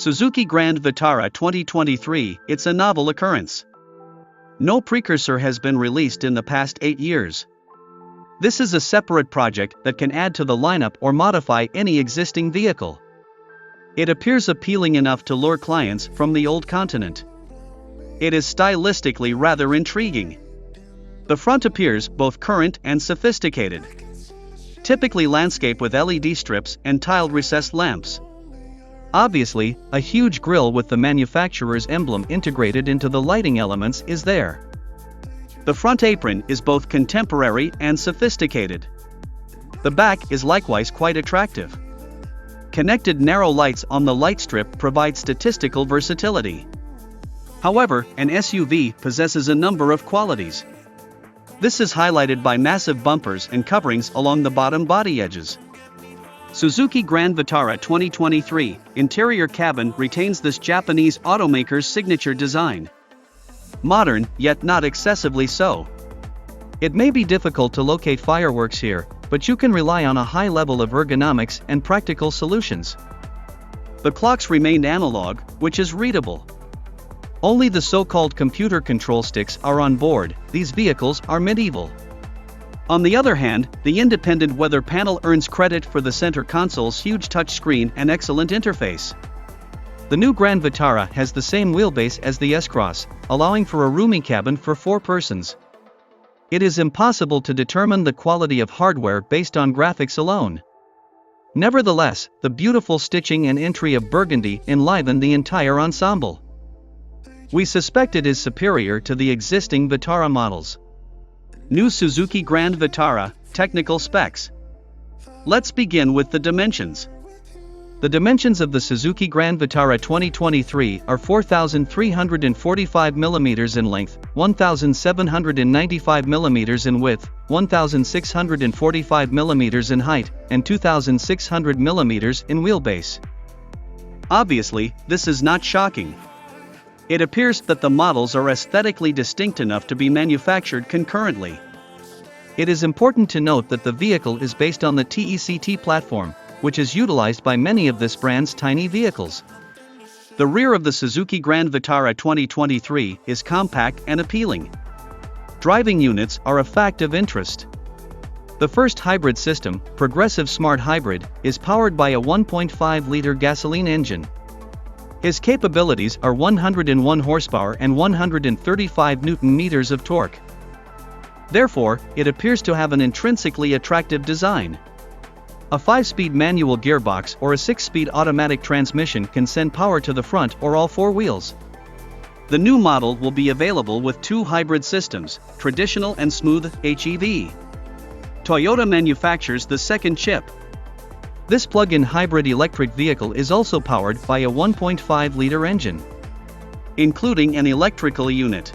Suzuki Grand Vitara 2023, it's a novel occurrence. No precursor has been released in the past 8 years. This is a separate project that can add to the lineup or modify any existing vehicle. It appears appealing enough to lure clients from the old continent. It is stylistically rather intriguing. The front appears both current and sophisticated. Typically landscape with LED strips and tiled recessed lamps. Obviously, a huge grille with the manufacturer's emblem integrated into the lighting elements is there. The front apron is both contemporary and sophisticated. The back is likewise quite attractive. Connected narrow lights on the light strip provide statistical versatility. However, an SUV possesses a number of qualities. This is highlighted by massive bumpers and coverings along the bottom body edges. Suzuki Grand Vitara 2023 interior cabin retains this Japanese automaker's signature design. Modern, yet not excessively so. It may be difficult to locate fireworks here, but you can rely on a high level of ergonomics and practical solutions. The clocks remained analog, which is readable. Only the so-called computer control sticks are on board. These vehicles are medieval. On the other hand, the independent weather panel earns credit for the center console's huge touchscreen and excellent interface. The new Grand Vitara has the same wheelbase as the S-Cross, allowing for a roomy cabin for 4 persons. It is impossible to determine the quality of hardware based on graphics alone. Nevertheless, the beautiful stitching and entry of burgundy enliven the entire ensemble. We suspect it is superior to the existing Vitara models. New Suzuki Grand Vitara, technical specs. Let's begin with the dimensions. The dimensions of the Suzuki Grand Vitara 2023 are 4,345 mm in length, 1,795 mm in width, 1,645 mm in height, and 2,600 mm in wheelbase. Obviously, this is not shocking. It appears that the models are aesthetically distinct enough to be manufactured concurrently. It is important to note that the vehicle is based on the TECT platform, which is utilized by many of this brand's tiny vehicles. The rear of the Suzuki Grand Vitara 2023 is compact and appealing. Driving units are a fact of interest. The first hybrid system, Progressive Smart Hybrid, is powered by a 1.5-liter gasoline engine. His capabilities are 101 horsepower and 135 Nm of torque. Therefore, it appears to have an intrinsically attractive design. A 5-speed manual gearbox or a 6-speed automatic transmission can send power to the front or all 4 wheels. The new model will be available with 2 hybrid systems, traditional and smooth HEV. Toyota manufactures the second chip. This plug-in hybrid electric vehicle is also powered by a 1.5-liter engine, including an electrical unit.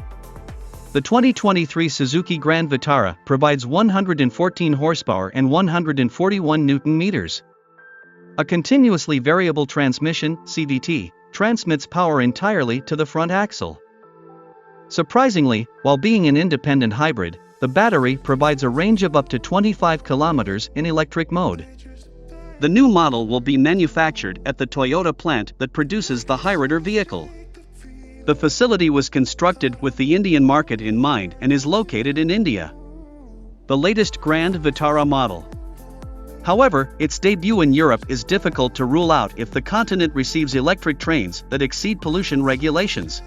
The 2023 Suzuki Grand Vitara provides 114 horsepower and 141 Nm. A continuously variable transmission, CVT, transmits power entirely to the front axle. Surprisingly, while being an independent hybrid, the battery provides a range of up to 25 km in electric mode. The new model will be manufactured at the Toyota plant that produces the Hyryder vehicle. The facility was constructed with the Indian market in mind and is located in India. The latest Grand Vitara model. However, its debut in Europe is difficult to rule out if the continent receives electric trains that exceed pollution regulations.